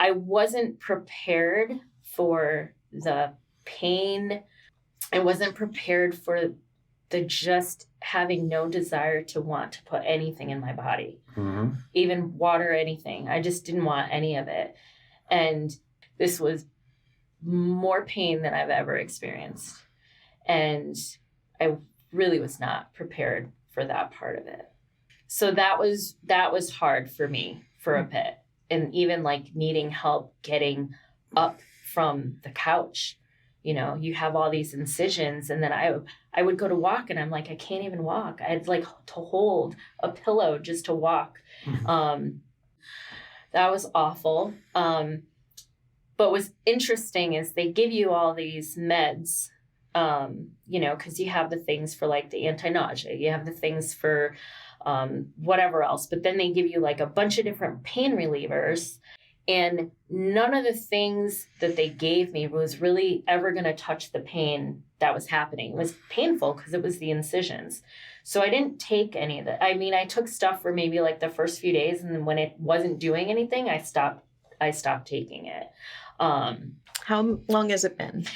I wasn't prepared for the pain. I wasn't prepared for the just having no desire to want to put anything in my body, even water, anything. I just didn't want any of it. And this was more pain than I've ever experienced. And I really was not prepared for that part of it. So that was hard for me for a bit. And even like needing help getting up from the couch. You know, you have all these incisions, and then I would go to walk and I'm like, I can't even walk. I had like to hold a pillow just to walk. That was awful. But what's interesting is they give you all these meds, you know, because you have the things for like the anti-nausea, you have the things for whatever else, but then they give you like a bunch of different pain relievers. And none of the things that they gave me was really ever going to touch the pain that was happening. It was painful because it was the incisions. So I didn't take any of that. I mean, I took stuff for maybe like the first few days, and then when it wasn't doing anything, I stopped taking it. How long has it been?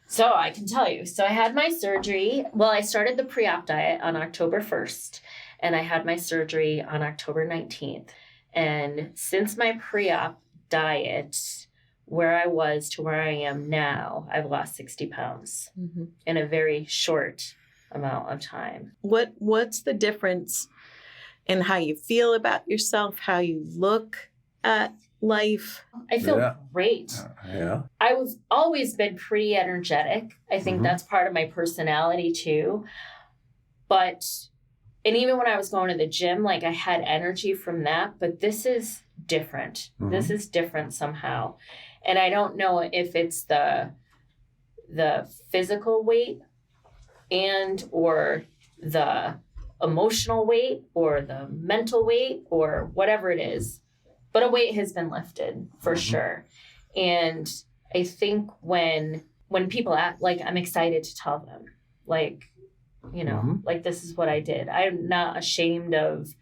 So I can tell you. So I had my surgery. Well, I started the pre-op diet on October 1st, and I had my surgery on October 19th. And since my pre-op diet, where I was to where I am now, I've lost 60 pounds in a very short amount of time. What's the difference in how you feel about yourself, how you look at life? I feel great. I've always been pretty energetic. I think that's part of my personality too. And even when I was going to the gym, like I had energy from that, but this is different. This is different somehow. And I don't know if it's the physical weight or the emotional weight or the mental weight or whatever it is, but a weight has been lifted for sure. And I think when people act, like, I'm excited to tell them, like, you know, like, this is what I did. I'm not ashamed of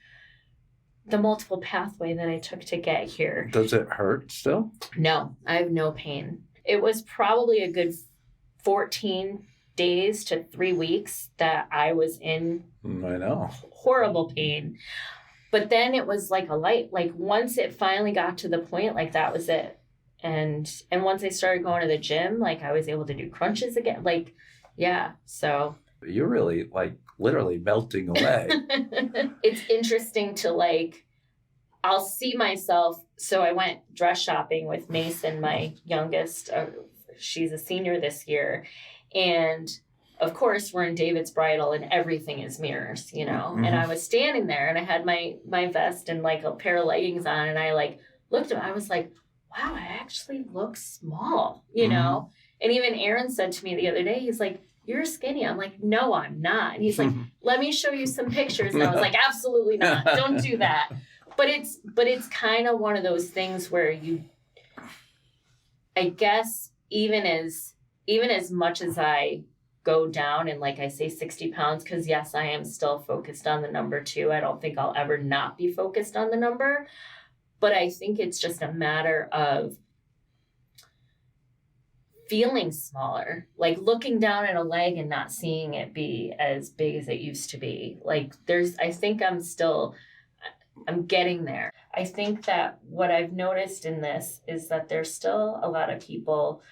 the multiple pathway that I took to get here. Does it hurt still? No, I have no pain. It was probably a good 14 days to 3 weeks that I was in horrible pain. But then it was like a light, like once it finally got to the point, like that was it. And once I started going to the gym, like I was able to do crunches again. Like, yeah, so. You're really like literally melting away. It's interesting to like, I'll see myself. So I went dress shopping with Mason, my youngest. She's a senior this year. And of course we're in David's Bridal and everything is mirrors, you know? And I was standing there and I had my vest and like a pair of leggings on. And I like looked at it. I was like, wow, I actually look small, you know? And even Aaron said to me the other day, he's like, you're skinny. I'm like, no, I'm not. And he's like, let me show you some pictures. And I was like, absolutely not. Don't do that. But it's kind of one of those things where I guess even as much as I go down and like I say 60 pounds, because yes, I am still focused on the number 2. I don't think I'll ever not be focused on the number. But I think it's just a matter of feeling smaller, like looking down at a leg and not seeing it be as big as it used to be. Like I think I'm getting there. I think that what I've noticed in this is that there's still a lot of people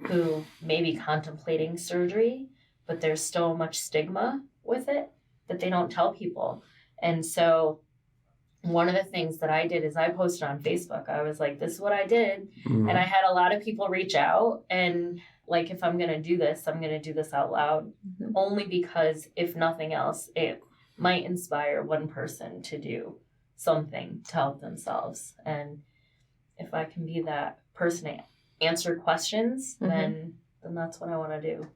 who may be contemplating surgery, but there's so much stigma with it that they don't tell people. And so one of the things that I did is I posted on Facebook. I was like, this is what I did. And I had a lot of people reach out and like, if I'm going to do this, I'm going to do this out loud, only because if nothing else, it might inspire one person to do something to help themselves. And if I can be that person to answer questions, then that's what I want to do.